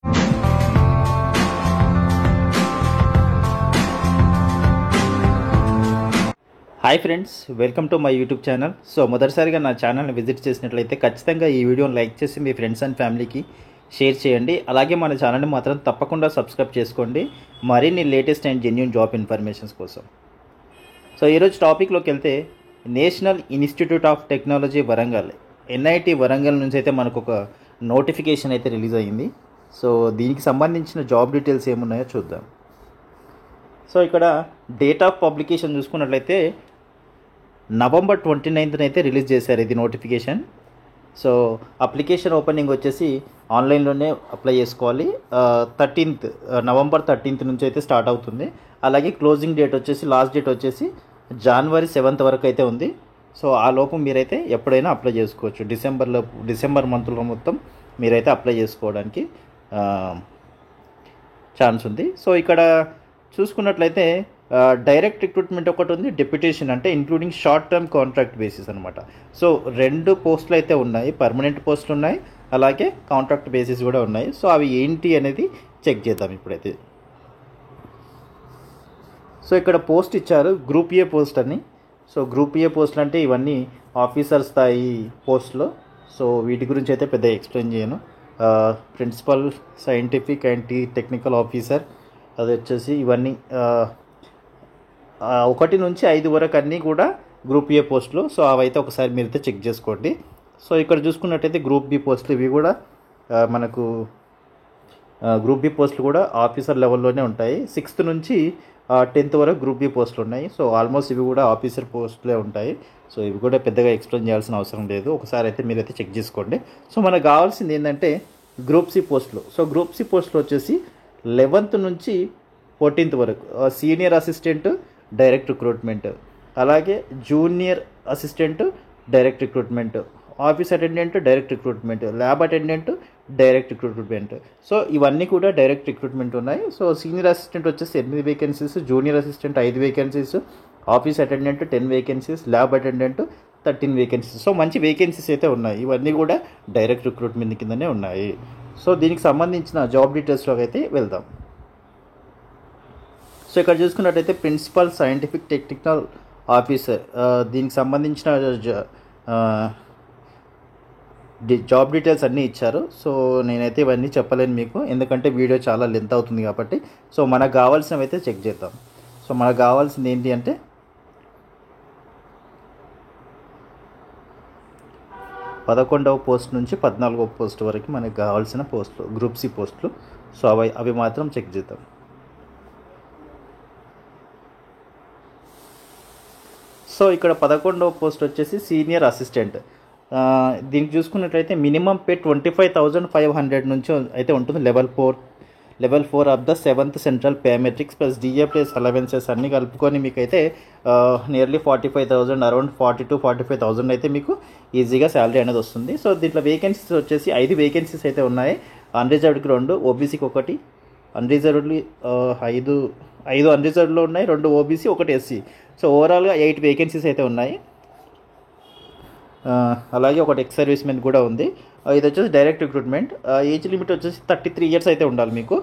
Hi friends, welcome to my YouTube channel. So మొదటిసారిగా నా ఛానల్ని విజిట్ చేసినట్లయితే ఖచ్చితంగా ఈ వీడియోని లైక్ చేసి మీ ఫ్రెండ్స్ అండ్ ఫ్యామిలీకి షేర్ చేయండి. అలాగే మన ఛానల్ని మాత్రం తప్పకుండా సబ్స్క్రైబ్ చేసుకోండి మరిన్ని latest and genuine job informations కోసం. సో ఈరోజు టాపిక్లోకి వెళ్తే national institute of technology Warangal NIT Warangal నుంచి అయితే మనకు ఒక నోటిఫికేషన్ అయితే రిలీజ్ అయ్యింది. సో దీనికి సంబంధించిన జాబ్ డీటెయిల్స్ ఏమున్నాయో చూద్దాం. సో ఇక్కడ డేట్ ఆఫ్ పబ్లికేషన్ చూసుకున్నట్లయితే November 29th అయితే రిలీజ్ చేశారు ఇది నోటిఫికేషన్. సో అప్లికేషన్ ఓపెనింగ్ వచ్చేసి ఆన్లైన్లోనే అప్లై చేసుకోవాలి. November 13th నుంచి అయితే స్టార్ట్ అవుతుంది. అలాగే క్లోజింగ్ డేట్ వచ్చేసి లాస్ట్ డేట్ వచ్చేసి January 7th వరకు అయితే ఉంది. సో ఆ లోపు మీరైతే ఎప్పుడైనా అప్లై చేసుకోవచ్చు. డిసెంబర్ మంత్లో మొత్తం మీరైతే అప్లై చేసుకోవడానికి ఛాన్స్ ఉంది. సో ఇక్కడ చూసుకున్నట్లయితే డైరెక్ట్ రిక్రూట్మెంట్ ఒకటి ఉంది, డెప్యుటేషన్ అంటే including short term contract basis అనమాట. సో 2 పోస్టులు అయితే ఉన్నాయి, పర్మనెంట్ పోస్టులు ఉన్నాయి, అలాగే కాంట్రాక్ట్ బేసిస్ కూడా ఉన్నాయి. సో అవి ఏంటి అనేది చెక్ చేద్దాం ఇప్పుడైతే. సో ఇక్కడ పోస్ట్ ఇచ్చారు గ్రూప్ ఏ పోస్ట్ అని. సో గ్రూప్ ఏ పోస్టులు అంటే ఇవన్నీ ఆఫీసర్ స్థాయి పోస్టులు. సో వీటి గురించి అయితే పెద్ద ఎక్స్ప్లెయిన్ చేయను. Principal scientific and technical officer అది వచ్చేసి ఇవన్నీ 1 నుంచి 5 వరకు అన్నీ కూడా గ్రూప్ ఏ పోస్టులు. సో అవైతే ఒకసారి మీరైతే చెక్ చేసుకోండి. సో ఇక్కడ చూసుకున్నట్టయితే గ్రూప్ బి పోస్టులు ఇవి కూడా మనకు గ్రూప్ బి పోస్టులు కూడా ఆఫీసర్ లెవెల్లోనే ఉంటాయి. 6th నుంచి 10th వరకు గ్రూప్ బి పోస్టులు ఉన్నాయి. సో ఆల్మోస్ట్ ఇవి కూడా ఆఫీసర్ పోస్టులే ఉంటాయి. సో ఇవి కూడా పెద్దగా ఎక్స్ప్లెయిన్ చేయాల్సిన అవసరం లేదు, ఒకసారి అయితే మీరైతే చెక్ చేసుకోండి. సో మనకు కావాల్సింది ఏంటంటే గ్రూప్ సి పోస్టులు. సో గ్రూప్ సి పోస్టులు వచ్చేసి 11th నుంచి 14th వరకు సీనియర్ అసిస్టెంట్ డైరెక్ట్ రిక్రూట్మెంట్, అలాగే junior assistant direct recruitment, office attendant direct recruitment, lab attendant direct recruitment. So ఇవన్నీ కూడా డైరెక్ట్ రిక్రూట్మెంట్ ఉన్నాయి. సో సీనియర్ అసిస్టెంట్ వచ్చేసి 8 vacancies, junior assistant 5 vacancies, office attendant 10 vacancies, lab attendant 13 vacancies. So మంచి vacancies అయితే ఉన్నాయి. ఇవన్నీ కూడా డైరెక్ట్ రిక్రూట్మెంట్ కిందనే ఉన్నాయి. సో దీనికి సంబంధించిన జాబ్ డీటెయిల్స్లోకి అయితే వెళ్దాం. సో ఇక్కడ చూసుకున్నట్టయితే ప్రిన్సిపల్ సైంటిఫిక్ టెక్నికల్ ఆఫీసర్ దీనికి సంబంధించిన జాబ్ డీటెయిల్స్ అన్నీ ఇచ్చారు. సో నేనైతే ఇవన్నీ చెప్పలేను మీకు, ఎందుకంటే వీడియో చాలా లెంత్ అవుతుంది కాబట్టి. సో మనకు కావాల్సినవి అయితే చెక్ చేద్దాం. సో మనకు కావాల్సింది ఏంటి అంటే 11వ పోస్ట్ నుంచి 14వ పోస్ట్ వరకు మనకు కావాల్సిన పోస్టులు గ్రూప్ సి పోస్టులు. సో అవి మాత్రం చెక్ చేద్దాం. సో ఇక్కడ 11వ పోస్ట్ వచ్చేసి సీనియర్ అసిస్టెంట్. దీనికి చూసుకున్నట్లయితే మినిమం పే 25,500 నుంచి అయితే ఉంటుంది. Level 4 of the 7th central pay matrix plus DA plus allowances అన్నీ కలుపుకొని మీకు అయితే నియర్లీ 45,000 అరౌండ్ 40,000-45,000 అయితే మీకు ఈజీగా శాలరీ అనేది వస్తుంది. సో దీంట్లో వేకెన్సీస్ వచ్చేసి 5 వేకెన్సీస్ అయితే ఉన్నాయి. అన్రిజర్వ్డ్కి 2, ఓబీసీకి 1, అన్రిజర్వ్డ్లీ 5 అన్రిజర్వ్డ్లో ఉన్నాయి, 2 ఓబీసీ 1 SC. సో ఓవరాల్గా 8 వేకెన్సీస్ అయితే ఉన్నాయి. అలాగే 1 ఎక్స్ సర్వీస్ మెన్ కూడా ఉంది. ఇది వచ్చేసి డైరెక్ట్ రిక్రూట్మెంట్. ఏజ్ లిమిట్ వచ్చేసి 33 years అయితే ఉండాలి మీకు.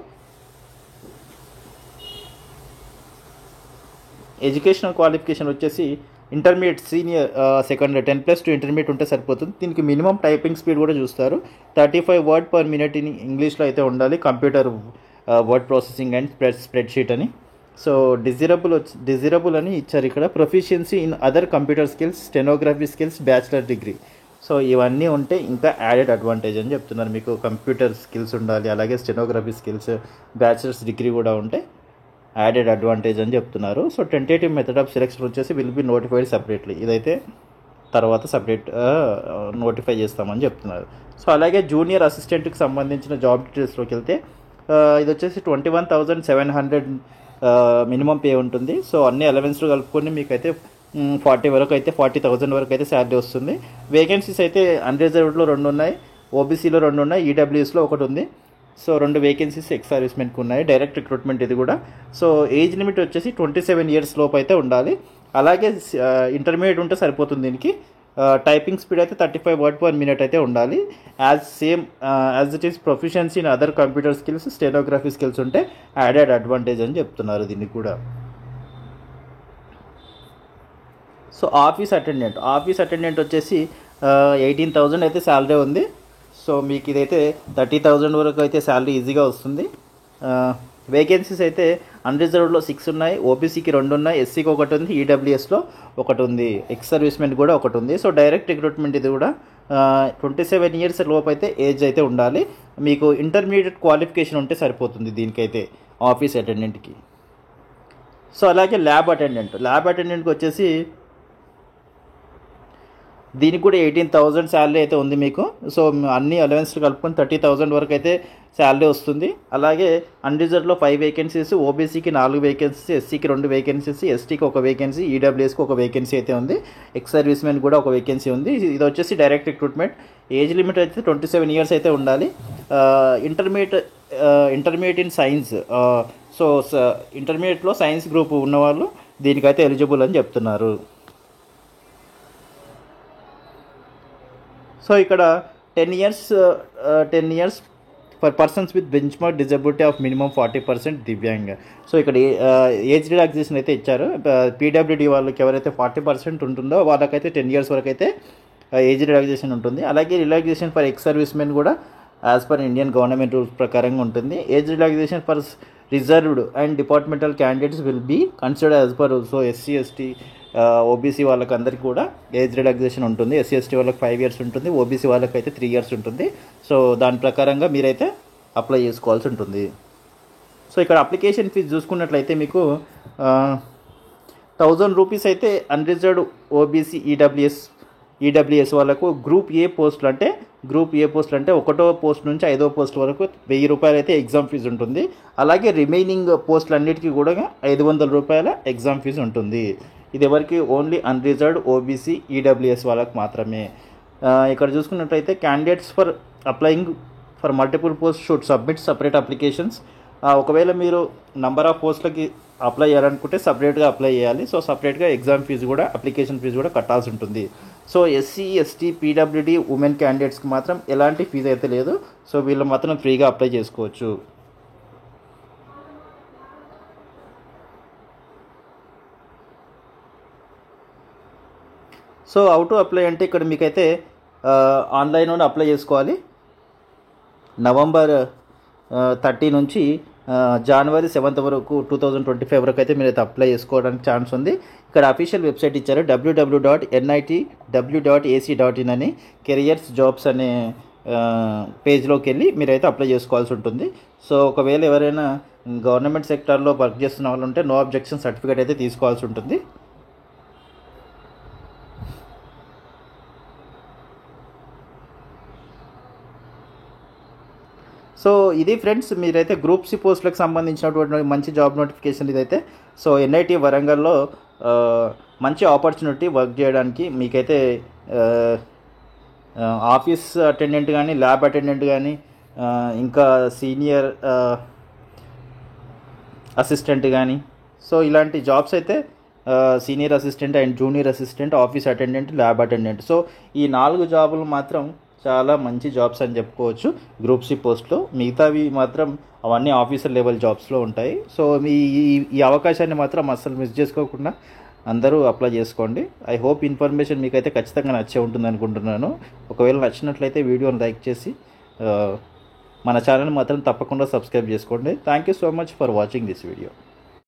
ఎడ్యుకేషనల్ క్వాలిఫికేషన్ వచ్చేసి ఇంటర్మీడియట్ సీనియర్ సెకండరీ 10+2 ఇంటర్మీడియట్ ఉంటే సరిపోతుంది. దీనికి మినిమం టైపింగ్ స్పీడ్ కూడా చూస్తారు. 35 words per minute ఇన్ ఇంగ్లీష్లో అయితే ఉండాలి. Computer word processing and spreadsheet అని. సో డిజైరబుల్ అని ఇచ్చారు ఇక్కడ. Proficiency in other computer skills, stenography skills, bachelor degree. So ఇవన్నీ ఉంటే ఇంకా యాడెడ్ అడ్వాంటేజ్ అని చెప్తున్నారు. మీకు కంప్యూటర్ స్కిల్స్ ఉండాలి, అలాగే స్టెనోగ్రఫీ స్కిల్స్, బ్యాచిలర్స్ డిగ్రీ కూడా ఉంటే యాడెడ్ అడ్వాంటేజ్ అని చెప్తున్నారు. So tentative method of selection వచ్చేసి విల్ బి నోటిఫైడ్ సపరేట్లీ. ఇదైతే తర్వాత సపరేట్ నోటిఫై చేస్తామని చెప్తున్నారు. సో అలాగే జూనియర్ అసిస్టెంట్కి సంబంధించిన జాబ్ డీటెయిల్స్లోకి వెళ్తే ఇది వచ్చేసి 21,700 మినిమం పే ఉంటుంది. సో అన్ని అలవెన్స్లు కలుపుకొని మీకైతే 40,000 వరకు అయితే శాలరీ వస్తుంది. వేకెన్సీస్ అయితే అన్రిజర్వ్డ్లో 2 ఉన్నాయి, ఓబీసీలో 2 ఉన్నాయి, ఈడబ్ల్యూఎస్లో 1 ఉంది. సో 2 వేకెన్సీస్ ఎక్స్ సర్వీస్మెన్కి ఉన్నాయి. డైరెక్ట్ రిక్రూట్మెంట్ ఇది కూడా. సో ఏజ్ లిమిట్ వచ్చేసి 27 years లోపు అయితే ఉండాలి. అలాగే ఇంటర్మీడియట్ ఉంటే సరిపోతుంది దీనికి. టైపింగ్ స్పీడ్ అయితే 35 వర్డ్ పర్ మినిట్ అయితే ఉండాలి. As it is proficiency in other computer skills, stenography skills ఉంటే యాడెడ్ అడ్వాంటేజ్ అని చెప్తున్నారు దీన్ని కూడా. సో ఆఫీస్ అటెండెంట్ వచ్చేసి 18,000 అయితే శాలరీ ఉంది. సో మీకు ఇదైతే 30,000 వరకు అయితే శాలరీ ఈజీగా వస్తుంది. వేకెన్సీస్ అయితే అన్రిజర్వ్డ్లో 6 ఉన్నాయి, ఓబీసీకి 2 ఉన్నాయి, ఎస్సీకి 1 ఉంది, ఈడబ్ల్యూఎస్లో 1 ఉంది, ఎక్స్ సర్వీస్మెంట్ కూడా 1 ఉంది. సో డైరెక్ట్ రిక్రూట్మెంట్ ఇది కూడా 27 ఇయర్స్ లోపు అయితే ఏజ్ అయితే ఉండాలి. మీకు ఇంటర్మీడియట్ క్వాలిఫికేషన్ ఉంటే సరిపోతుంది దీనికైతే ఆఫీస్ అటెండెంట్కి. సో అలాగే ల్యాబ్ అటెండెంట్కి వచ్చేసి దీనికి కూడా 18,000 శాలరీ అయితే ఉంది మీకు. సో అన్ని అలవెన్స్లు కలుపుకొని 30,000 వరకు అయితే శాలరీ వస్తుంది. అలాగే అన్రిజర్వ్డ్లో 5 వేకెన్సీస్, ఓబీసీకి 4 వేకెన్సీస్, ఎస్సీకి 2 వేకెన్సీస్, ఎస్టీకి 1 వేకెన్సీ, ఈడబ్ల్యూఎస్కి 1 వేకెన్సీ అయితే ఉంది, ఎక్స్ సర్వీస్మెన్ కూడా 1 వేకెన్సీ ఉంది. ఇది వచ్చేసి డైరెక్ట్ రిక్రూట్మెంట్. ఏజ్ లిమిట్ అయితే 27 ఇయర్స్ అయితే ఉండాలి. ఇంటర్మీడియట్ ఇన్ సైన్స్, సో ఇంటర్మీడియట్లో సైన్స్ గ్రూప్ ఉన్నవాళ్ళు దీనికైతే ఎలిజిబుల్ అని చెప్తున్నారు. సో ఇక్కడ 10 years for persons with bench mark disability of minimum 40% దివ్యాంగ. సో ఇక్కడ ఏజ్ రిలాక్సేషన్ అయితే ఇచ్చారు. పీడబ్ల్యూడీ వాళ్ళకి ఎవరైతే 40% ఉంటుందో వాళ్ళకైతే 10 ఇయర్స్ వరకు అయితే ఏజ్ రిలాక్సేషన్ ఉంటుంది. అలాగే రిలాక్సేషన్ ఫర్ ఎక్స్ సర్వీస్మెన్ కూడా as per Indian government rules ప్రకారంగా ఉంటుంది. Age relaxation for reserved and departmental candidates will be considered as per. So SC ST OBC వాళ్ళకి అందరికీ కూడా ఏజ్ రిలాక్సేషన్ ఉంటుంది. ఎస్సీ ఎస్టీ వాళ్ళకి 5 ఇయర్స్ ఉంటుంది, ఓబీసీ వాళ్ళకి అయితే 3 ఇయర్స్ ఉంటుంది. సో దాని ప్రకారంగా మీరైతే అప్లై చేసుకోవాల్సి ఉంటుంది. సో ఇక్కడ అప్లికేషన్ ఫీజు చూసుకున్నట్లయితే మీకు 1,000 రూపీస్ అయితే అన్రిజర్వ్డ్ ఓబీసీ ఈడబ్ల్యూఎస్ వాళ్ళకు గ్రూప్ ఏ పోస్టులు అంటే 1వ పోస్ట్ నుంచి 5వ పోస్ట్ వరకు 1,000 రూపాయలు అయితే ఎగ్జామ్ ఫీజు ఉంటుంది. అలాగే రిమైనింగ్ పోస్టులు అన్నిటికీ కూడా 500 రూపాయల ఎగ్జామ్ ఫీజు ఉంటుంది. ఇది ఎవరికి? ఓన్లీ అన్రిజర్వ్డ్ ఓబీసీ ఈడబ్ల్యూఎస్ వాళ్ళకి మాత్రమే. ఇక్కడ చూసుకున్నట్లయితే candidates for applying for multiple post should submit separate applications. ఒకవేళ మీరు నంబర్ ఆఫ్ పోస్టులకి అప్లై చేయాలనుకుంటే సపరేట్గా అప్లై చేయాలి. సో సపరేట్గా ఎగ్జామ్ ఫీజు కూడా, అప్లికేషన్ ఫీజు కూడా కట్టాల్సి ఉంటుంది. So SC ST PWD women క్యాండిడేట్స్కి మాత్రం ఎలాంటి ఫీజు అయితే లేదు. సో వీళ్ళు మాత్రం ఫ్రీగా అప్లై చేసుకోవచ్చు. సో హౌ టు అప్లై అంటే ఇక్కడ మీకైతే ఆన్లైన్లోనే అప్లై చేసుకోవాలి. నవంబర్ 30 నుంచి జనవరి 7 వరకు 2025 వరకు అయితే మీరైతే అప్లై చేసుకోవడానికి ఛాన్స్ ఉంది. ఇక్కడ అఫీషియల్ వెబ్సైట్ ఇచ్చారు www.nitw.ac.in అని. కెరియర్స్ జాబ్స్ అనే పేజ్లోకి వెళ్ళి మీరైతే అప్లై చేసుకోవాల్సి ఉంటుంది. సో ఒకవేళ ఎవరైనా గవర్నమెంట్ సెక్టార్లో వర్క్ చేస్తున్న వాళ్ళు ఉంటే నో అబ్జెక్షన్ సర్టిఫికేట్ అయితే తీసుకోవాల్సి ఉంటుంది. సో ఇది ఫ్రెండ్స్, మీరైతే గ్రూప్ సి పోస్టులకు సంబంధించినటువంటి మంచి జాబ్ నోటిఫికేషన్ ఇదైతే. సో ఎన్ఐటి వరంగల్లో మంచి ఆపర్చునిటీ వర్క్ చేయడానికి. మీకైతే ఆఫీస్ అటెండెంట్ కానీ, ల్యాబ్ అటెండెంట్ కానీ, ఇంకా సీనియర్ అసిస్టెంట్ కానీ, సో ఇలాంటి జాబ్స్ అయితే senior assistant and junior assistant, office attendant, lab attendant. So ఈ 4 జాబులు మాత్రం చాలా మంచి జాబ్స్ అని చెప్పుకోవచ్చు గ్రూప్ సి పోస్ట్లో. మిగతావి మాత్రం అవన్నీ ఆఫీసర్ లెవెల్ జాబ్స్లో ఉంటాయి. సో ఈ అవకాశాన్ని మాత్రం అస్సలు మిస్ చేసుకోకుండా అందరూ అప్లై చేసుకోండి. ఐ హోప్ ఇన్ఫర్మేషన్ మీకైతే ఖచ్చితంగా నచ్చే ఉంటుంది అనుకుంటున్నాను. ఒకవేళ నచ్చినట్లయితే వీడియోని లైక్ చేసి మన ఛానల్ మాత్రం తప్పకుండా సబ్స్క్రైబ్ చేసుకోండి. Thank you so much for watching this video.